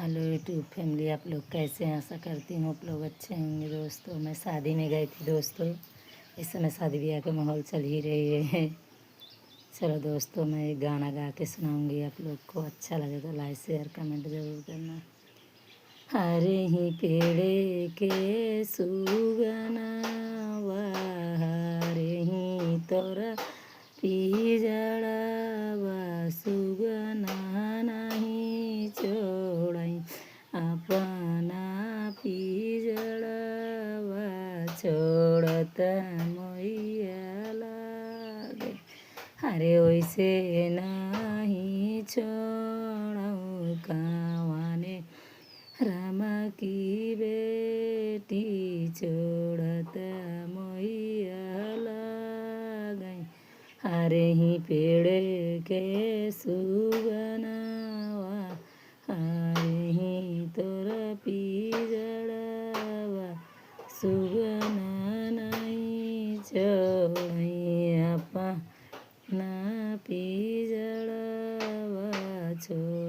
Hello YouTube family, आप लोग कैसे हैं? आशा करती हूँ आप लोग अच्छे होंगे। दोस्तों, मैं शादी में गई थी। दोस्तों, इस समय शादी ब्याह का माहौल चल ही रही है। चलो दोस्तों, मैं एक गाना गा के सुनाऊँगी। आप लोग को अच्छा लगे तो लाइक शेयर कमेंट ज़रूर करना। हरे ही पेड़े के सुगना हरे ही तोरा पिजड़ावा सुगना नहीं छोड़ाई अपना पिजड़ावा छोड़त मैया लागे। अरे वैसे नहीं छोड़ऊ कावाने रामा की बेटी छोड़त मैया लागे। हरे ही पेड़ के सुगनावा हरे ही तोरा पिजड़ावा सुगना नहीं छोड़ई अपना पिजड़ावा छोड़।